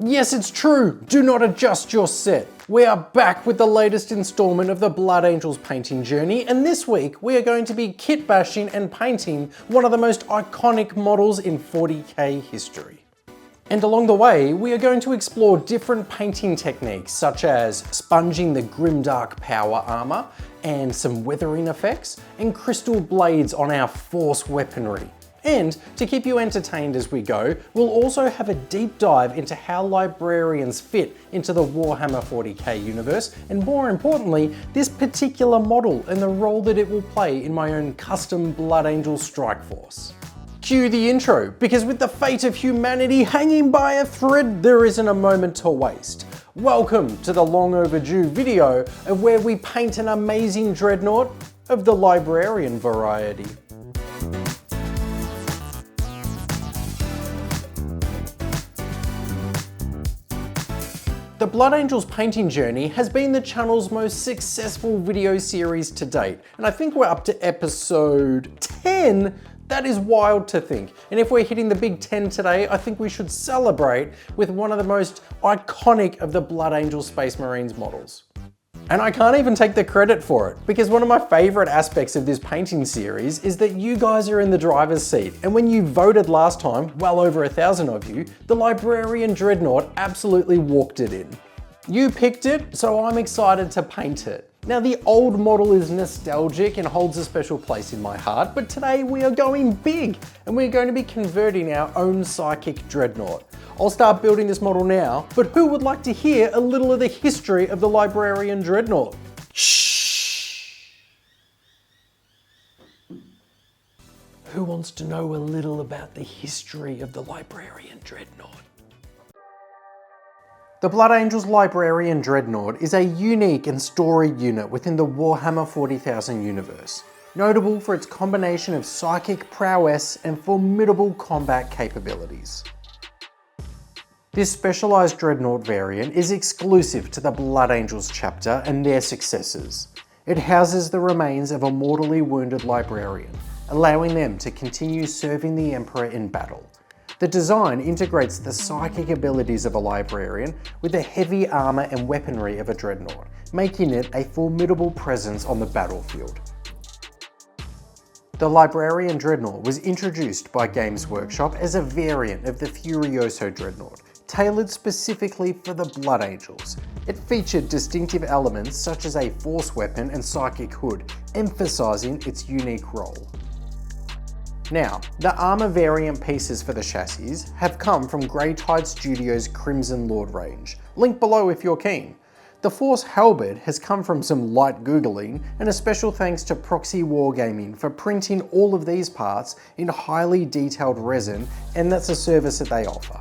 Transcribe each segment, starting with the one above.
Yes, it's true. Do not adjust your set. We are back with the latest installment of the Blood Angels painting journey, and this week we are going to be kit bashing and painting one of the most iconic models in 40k history. And along the way, we are going to explore different painting techniques such as sponging the grimdark power armour and some weathering effects and crystal blades on our force weaponry. And to keep you entertained as we go, we'll also have a deep dive into how librarians fit into the Warhammer 40k universe, and more importantly, this particular model and the role that it will play in my own custom Blood Angels strike force. Cue the intro, because with the fate of humanity hanging by a thread, there isn't a moment to waste. Welcome to the long overdue video of where we paint an amazing dreadnought of the librarian variety. The Blood Angels painting journey has been the channel's most successful video series to date, and I think we're up to episode 10. That is wild to think. And if we're hitting the big 10 today, I think we should celebrate with one of the most iconic of the Blood Angel Space Marines models. And I can't even take the credit for it, because one of my favorite aspects of this painting series is that you guys are in the driver's seat. And when you voted last time, well over 1,000 of you, the Librarian Dreadnought absolutely walked it in. You picked it, so I'm excited to paint it. Now, the old model is nostalgic and holds a special place in my heart, but today we are going big and we're going to be converting our own psychic dreadnought. I'll start building this model now, but who would like to hear a little of the history of the Librarian Dreadnought? Shh! Who wants to know a little about the history of the Librarian Dreadnought? The Blood Angels Librarian Dreadnought is a unique and storied unit within the Warhammer 40,000 universe, notable for its combination of psychic prowess and formidable combat capabilities. This specialised Dreadnought variant is exclusive to the Blood Angels chapter and their successors. It houses the remains of a mortally wounded librarian, allowing them to continue serving the Emperor in battle. The design integrates the psychic abilities of a librarian with the heavy armour and weaponry of a dreadnought, making it a formidable presence on the battlefield. The Librarian Dreadnought was introduced by Games Workshop as a variant of the Furioso Dreadnought, tailored specifically for the Blood Angels. It featured distinctive elements such as a force weapon and psychic hood, emphasising its unique role. Now, the armour variant pieces for the chassis have come from Grey Tide Studios' Crimson Lord range, link below if you're keen. The Force halberd has come from some light googling, and a special thanks to Proxy Wargaming for printing all of these parts in highly detailed resin, and that's a service that they offer.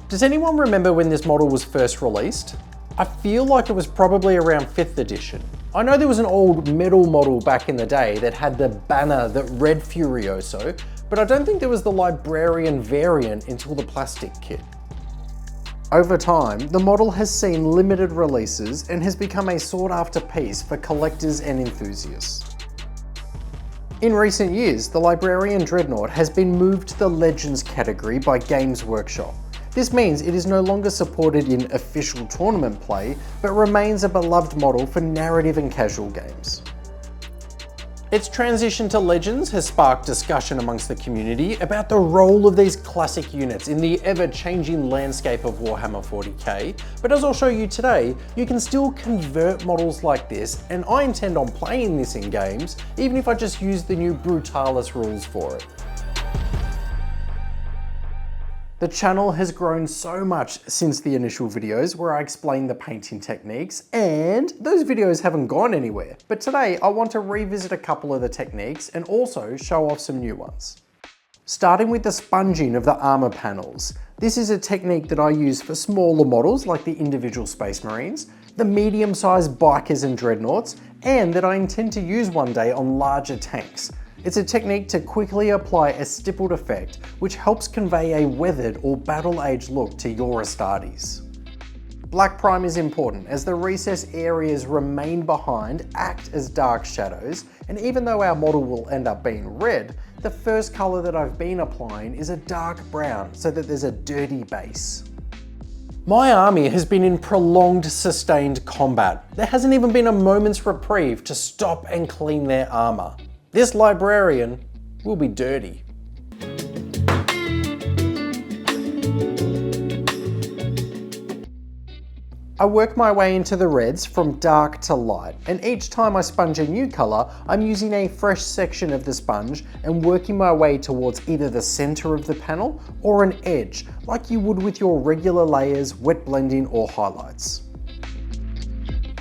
Does anyone remember when this model was first released? I feel like it was probably around 5th edition. I know there was an old metal model back in the day that had the banner that read Furioso, but I don't think there was the Librarian variant until the plastic kit. Over time, the model has seen limited releases and has become a sought-after piece for collectors and enthusiasts. In recent years, the Librarian Dreadnought has been moved to the Legends category by Games Workshop. This means it is no longer supported in official tournament play, but remains a beloved model for narrative and casual games. Its transition to Legends has sparked discussion amongst the community about the role of these classic units in the ever-changing landscape of Warhammer 40k, but as I'll show you today, you can still convert models like this, and I intend on playing this in games, even if I just use the new Brutalis rules for it. The channel has grown so much since the initial videos where I explained the painting techniques, and those videos haven't gone anywhere. But today I want to revisit a couple of the techniques and also show off some new ones. Starting with the sponging of the armour panels. This is a technique that I use for smaller models like the individual Space Marines, the medium-sized bikers and dreadnoughts, and that I intend to use one day on larger tanks. It's a technique to quickly apply a stippled effect, which helps convey a weathered or battle-aged look to your Astartes. Black prime is important as the recess areas remain behind, act as dark shadows, and even though our model will end up being red, the first colour that I've been applying is a dark brown so that there's a dirty base. My army has been in prolonged, sustained combat. There hasn't even been a moment's reprieve to stop and clean their armour. This librarian will be dirty. I work my way into the reds from dark to light, and each time I sponge a new colour, I'm using a fresh section of the sponge and working my way towards either the centre of the panel or an edge, like you would with your regular layers, wet blending or highlights.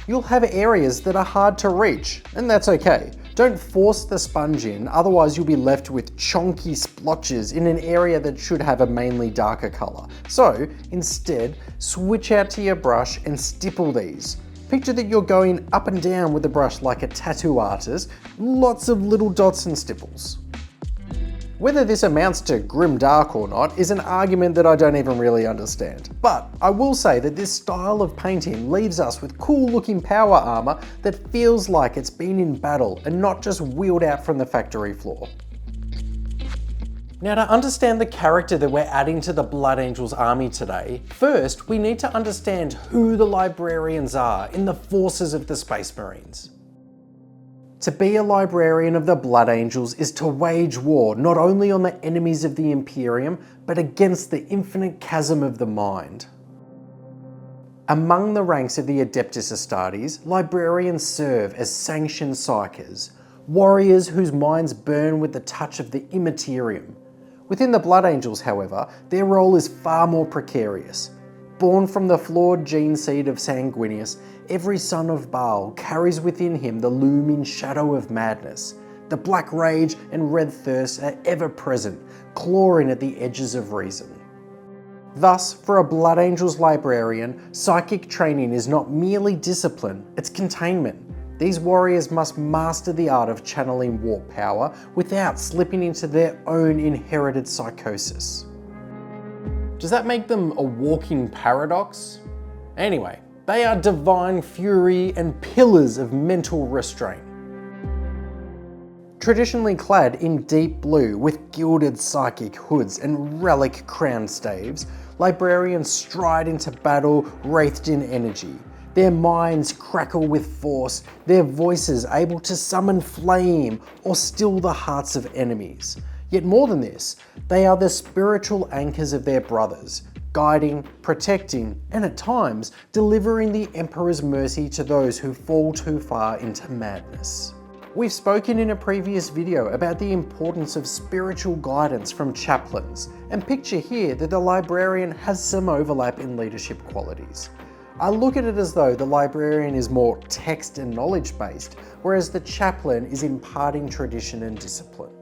You'll have areas that are hard to reach, and that's okay. Don't force the sponge in, otherwise you'll be left with chonky splotches in an area that should have a mainly darker colour. So instead, switch out to your brush and stipple these. Picture that you're going up and down with the brush like a tattoo artist, lots of little dots and stipples. Whether this amounts to grimdark or not is an argument that I don't even really understand. But I will say that this style of painting leaves us with cool looking power armour that feels like it's been in battle and not just wheeled out from the factory floor. Now, to understand the character that we're adding to the Blood Angels army today, first we need to understand who the Librarians are in the forces of the Space Marines. To be a librarian of the Blood Angels is to wage war not only on the enemies of the Imperium, but against the infinite chasm of the mind. Among the ranks of the Adeptus Astartes, librarians serve as sanctioned psykers, warriors whose minds burn with the touch of the immaterium. Within the Blood Angels, however, their role is far more precarious. Born from the flawed gene seed of Sanguinius, every son of Baal carries within him the looming shadow of madness. The black rage and red thirst are ever present, clawing at the edges of reason. Thus, for a Blood Angels librarian, psychic training is not merely discipline, it's containment. These warriors must master the art of channeling warp power without slipping into their own inherited psychosis. Does that make them a walking paradox? Anyway, they are divine fury and pillars of mental restraint. Traditionally clad in deep blue with gilded psychic hoods and relic crown staves, librarians stride into battle wraithed in energy. Their minds crackle with force, their voices able to summon flame or still the hearts of enemies. Yet more than this, they are the spiritual anchors of their brothers, guiding, protecting, and at times delivering the Emperor's mercy to those who fall too far into madness. We've spoken in a previous video about the importance of spiritual guidance from chaplains, and picture here that the librarian has some overlap in leadership qualities. I look at it as though the librarian is more text and knowledge based, whereas the chaplain is imparting tradition and discipline.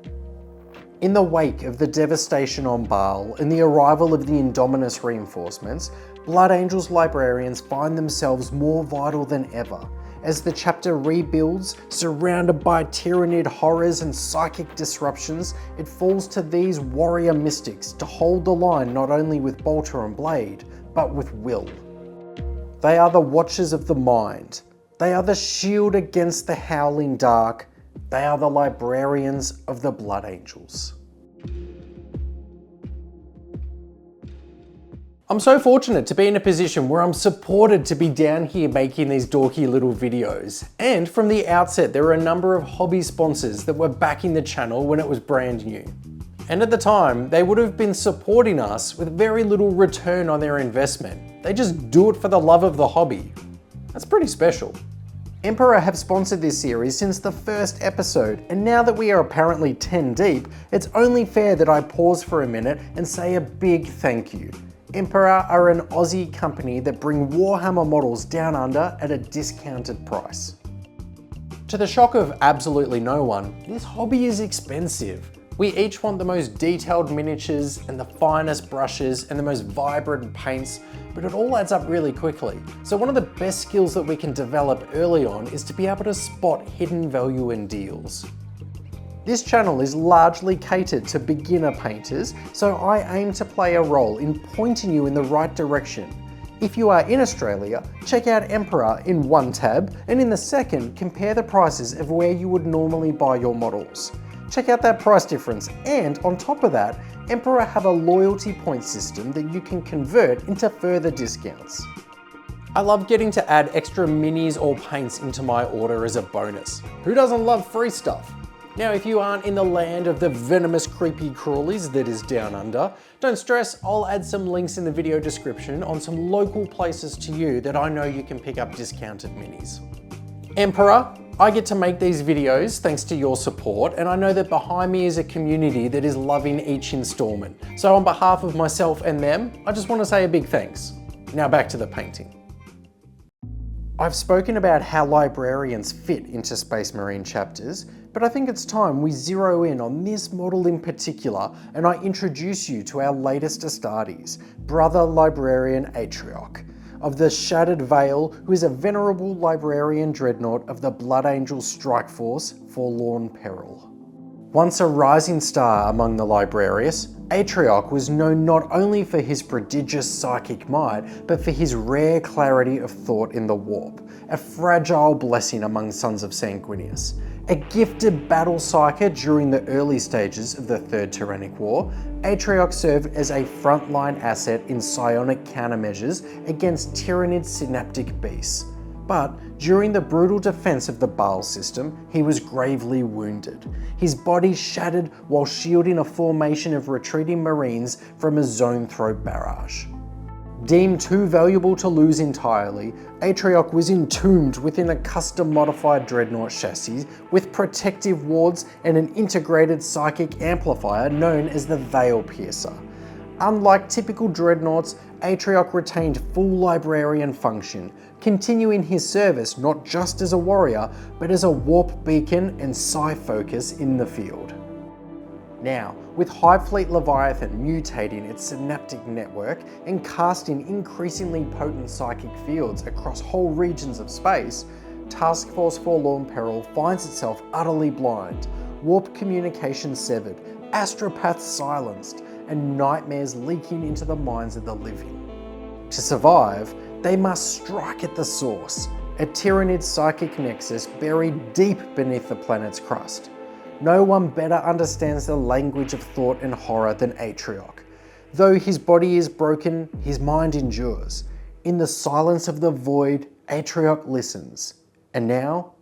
In the wake of the devastation on Baal and the arrival of the Indominus reinforcements, Blood Angels librarians find themselves more vital than ever. As the chapter rebuilds, surrounded by Tyranid horrors and psychic disruptions, it falls to these warrior mystics to hold the line not only with bolter and blade, but with will. They are the watchers of the mind. They are the shield against the howling dark. They are the librarians of the Blood Angels. I'm so fortunate to be in a position where I'm supported to be down here making these dorky little videos. And from the outset, there were a number of hobby sponsors that were backing the channel when it was brand new. And at the time, they would have been supporting us with very little return on their investment. They just do it for the love of the hobby. That's pretty special. Emperor have sponsored this series since the first episode, and now that we are apparently 10 deep, it's only fair that I pause for a minute and say a big thank you. Emperor are an Aussie company that bring Warhammer models down under at a discounted price. To the shock of absolutely no one, this hobby is expensive. We each want the most detailed miniatures and the finest brushes and the most vibrant paints, but it all adds up really quickly. So one of the best skills that we can develop early on is to be able to spot hidden value in deals. This channel is largely catered to beginner painters, so I aim to play a role in pointing you in the right direction. If you are in Australia, check out Emperor in one tab, and in the second, compare the prices of where you would normally buy your models. Check out that price difference, and on top of that, Emperor have a loyalty point system that you can convert into further discounts. I love getting to add extra minis or paints into my order as a bonus. Who doesn't love free stuff? Now, if you aren't in the land of the venomous creepy crawlies that is down under, don't stress, I'll add some links in the video description on some local places to you that I know you can pick up discounted minis. Emperor, I get to make these videos thanks to your support, and I know that behind me is a community that is loving each installment. So on behalf of myself and them, I just want to say a big thanks. Now back to the painting. I've spoken about how librarians fit into Space Marine chapters, but I think it's time we zero in on this model in particular, and I introduce you to our latest Astartes, Brother Librarian Atrioch, of the Shattered Veil, who is a venerable Librarian Dreadnought of the Blood Angels Strikeforce Forlorn Peril. Once a rising star among the Librarians, Atrioch was known not only for his prodigious psychic might, but for his rare clarity of thought in the warp, a fragile blessing among Sons of Sanguinius. A gifted battle psyker during the early stages of the Third Tyrannic War, Atrioch served as a frontline asset in psionic countermeasures against Tyranid's synaptic beasts. But during the brutal defense of the Baal system, he was gravely wounded. His body shattered while shielding a formation of retreating Marines from a zone-throw barrage. Deemed too valuable to lose entirely, Atrioch was entombed within a custom-modified Dreadnought chassis with protective wards and an integrated psychic amplifier known as the Veil Piercer. Unlike typical Dreadnoughts, Atrioch retained full Librarian function, continuing his service not just as a warrior, but as a warp beacon and psi focus in the field. Now, with Hive Fleet Leviathan mutating its synaptic network and casting increasingly potent psychic fields across whole regions of space, Taskforce Forlorn Peril finds itself utterly blind, warp communication severed, astropaths silenced, and nightmares leaking into the minds of the living. To survive, they must strike at the source, a Tyranid psychic nexus buried deep beneath the planet's crust. No one better understands the language of thought and horror than Atrioch. Though his body is broken, his mind endures. In the silence of the void, Atrioch listens. And now,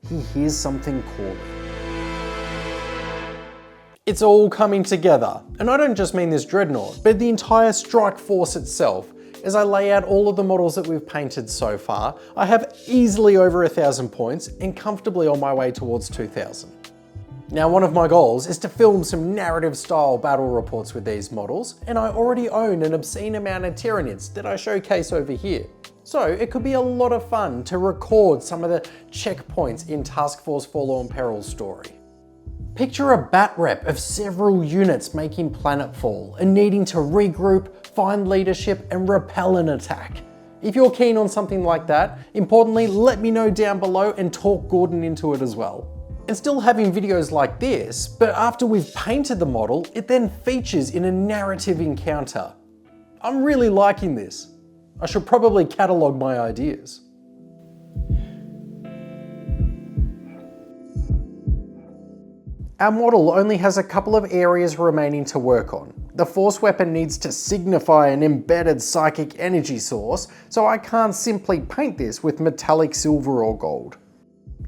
he hears something calling. It's all coming together. And I don't just mean this Dreadnought, but the entire strike force itself. As I lay out all of the models that we've painted so far, I have easily over 1,000 points and comfortably on my way towards 2,000. Now, one of my goals is to film some narrative style battle reports with these models, and I already own an obscene amount of Tyranids that I showcase over here. So it could be a lot of fun to record some of the checkpoints in Taskforce Forlorn Peril's story. Picture a bat rep of several units making planetfall and needing to regroup, find leadership, and repel an attack. If you're keen on something like that, importantly, let me know down below and talk Gordon into it as well. And still having videos like this, but after we've painted the model, it then features in a narrative encounter. I'm really liking this. I should probably catalogue my ideas. Our model only has a couple of areas remaining to work on. The force weapon needs to signify an embedded psychic energy source, so I can't simply paint this with metallic silver or gold.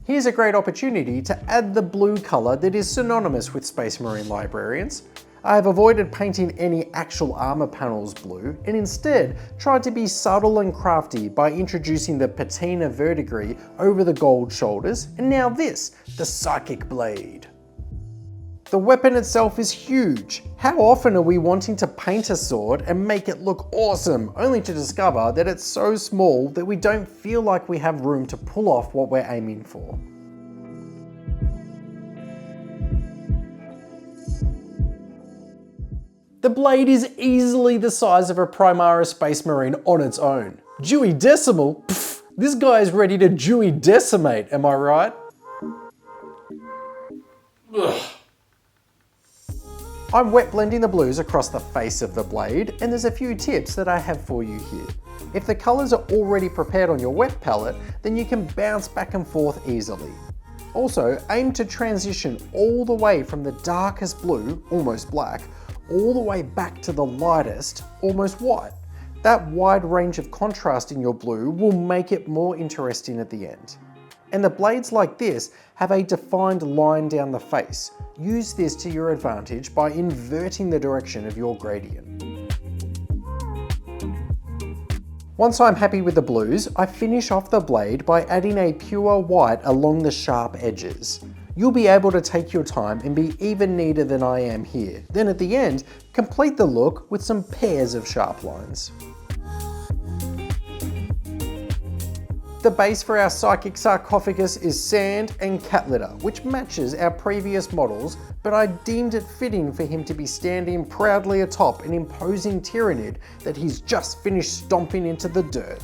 Here's a great opportunity to add the blue colour that is synonymous with Space Marine Librarians. I have avoided painting any actual armour panels blue and instead tried to be subtle and crafty by introducing the patina verdigris over the gold shoulders, and now this, the Psychic Blade. The weapon itself is huge. How often are we wanting to paint a sword and make it look awesome, only to discover that it's so small that we don't feel like we have room to pull off what we're aiming for? The blade is easily the size of a Primara Space Marine on its own. Dewey Decimal? Pfft, this guy is ready to Dewey Decimate, am I right? Ugh. I'm wet blending the blues across the face of the blade, and there's a few tips that I have for you here. If the colours are already prepared on your wet palette, then you can bounce back and forth easily. Also, aim to transition all the way from the darkest blue, almost black, all the way back to the lightest, almost white. That wide range of contrast in your blue will make it more interesting at the end. And the blades like this have a defined line down the face. Use this to your advantage by inverting the direction of your gradient. Once I'm happy with the blues, I finish off the blade by adding a pure white along the sharp edges. You'll be able to take your time and be even neater than I am here. Then at the end, complete the look with some pairs of sharp lines. The base for our psychic sarcophagus is sand and cat litter, which matches our previous models, but I deemed it fitting for him to be standing proudly atop an imposing Tyranid that he's just finished stomping into the dirt.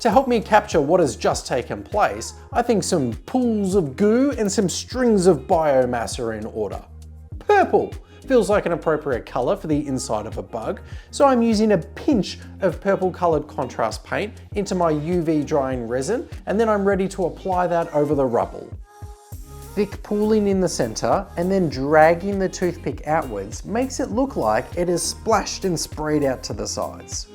To help me capture what has just taken place, I think some pools of goo and some strings of biomass are in order. Purple feels like an appropriate colour for the inside of a bug, so I'm using a pinch of purple coloured contrast paint into my UV drying resin, and then I'm ready to apply that over the rubble. Thick pooling in the centre and then dragging the toothpick outwards makes it look like it is splashed and sprayed out to the sides.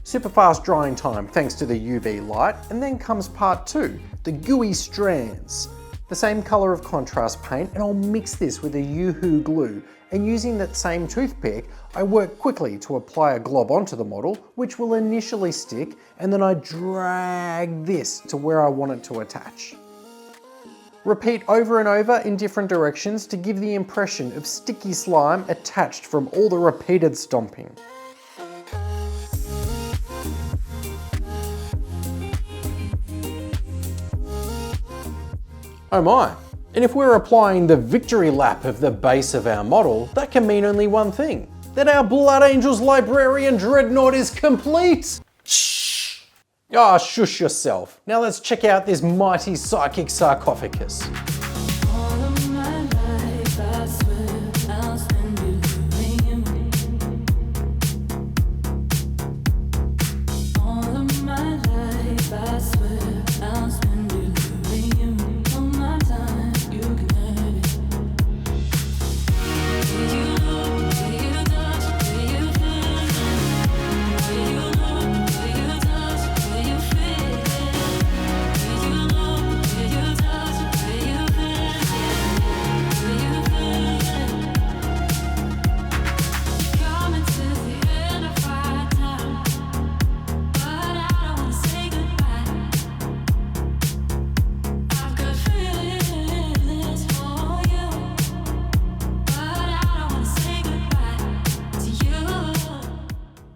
Super fast drying time thanks to the UV light, and then comes part 2, the gooey strands. The same colour of contrast paint, and I'll mix this with a Yoo-hoo glue, and using that same toothpick, I work quickly to apply a glob onto the model, which will initially stick, and then I drag this to where I want it to attach. Repeat over and over in different directions to give the impression of sticky slime attached from all the repeated stomping. Oh my, and if we're applying the victory lap of the base of our model, that can mean only one thing, that our Blood Angels Librarian Dreadnought is complete! Shh! Ah, shush yourself. Now let's check out this mighty psychic sarcophagus.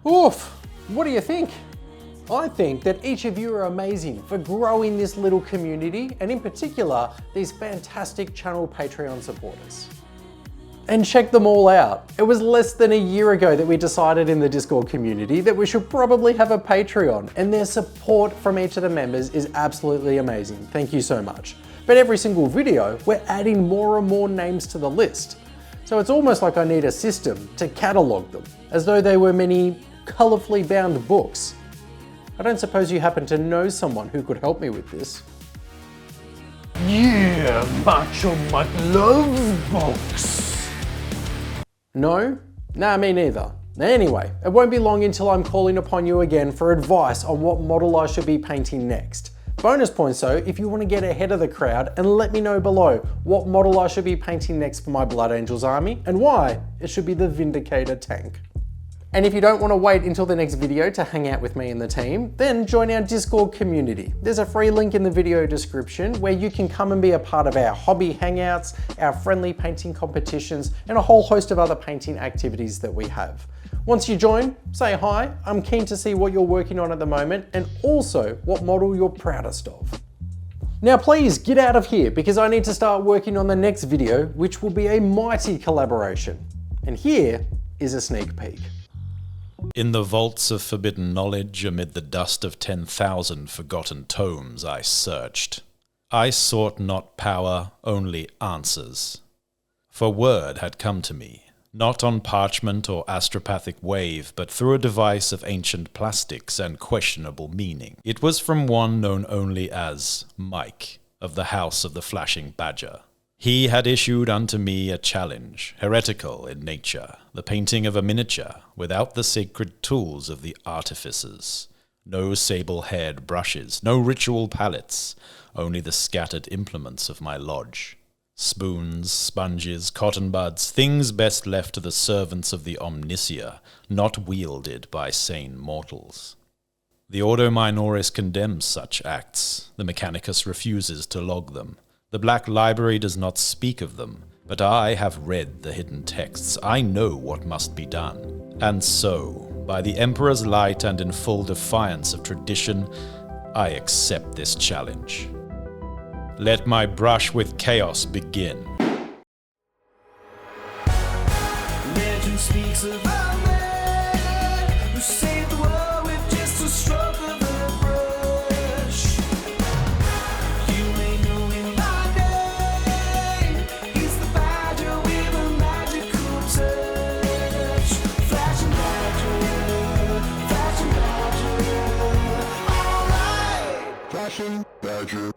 Oof, what do you think? I think that each of you are amazing for growing this little community, and in particular, these fantastic channel Patreon supporters. And check them all out. It was less than a year ago that we decided in the Discord community that we should probably have a Patreon, and their support from each of the members is absolutely amazing. Thank you so much. But every single video, we're adding more and more names to the list. So it's almost like I need a system to catalogue them, as though they were many colourfully bound books. I don't suppose you happen to know someone who could help me with this? Yeah, Macho Mike loves books. No? Nah, me neither. Anyway, it won't be long until I'm calling upon you again for advice on what model I should be painting next. Bonus points though, if you want to get ahead of the crowd, and let me know below what model I should be painting next for my Blood Angels army, and why it should be the Vindicator tank. And if you don't want to wait until the next video to hang out with me and the team, then join our Discord community. There's a free link in the video description where you can come and be a part of our hobby hangouts, our friendly painting competitions, and a whole host of other painting activities that we have. Once you join, say hi. I'm keen to see what you're working on at the moment, and also what model you're proudest of. Now please get out of here, because I need to start working on the next video, which will be a mighty collaboration. And here is a sneak peek. In the vaults of forbidden knowledge, amid the dust of 10,000 forgotten tomes, I searched. I sought not power, only answers. For word had come to me, not on parchment or astropathic wave, but through a device of ancient plastics and questionable meaning. It was from one known only as Mike, of the House of the Flashing Badger. He had issued unto me a challenge, heretical in nature, the painting of a miniature, without the sacred tools of the artificers. No sable-haired brushes, no ritual palettes, only the scattered implements of my lodge. Spoons, sponges, cotton buds, things best left to the servants of the Omnisia, not wielded by sane mortals. The Ordo Minoris condemns such acts. The Mechanicus refuses to log them. The Black Library does not speak of them, but I have read the hidden texts. I know what must be done. And so, by the Emperor's light and in full defiance of tradition, I accept this challenge. Let my brush with chaos begin. Legend speaks of a man who saved the world with just a stroke of a brush. You may know him by name. He's the badger with a magical touch. Flashing badger, flashing badger. All right, flashing badger.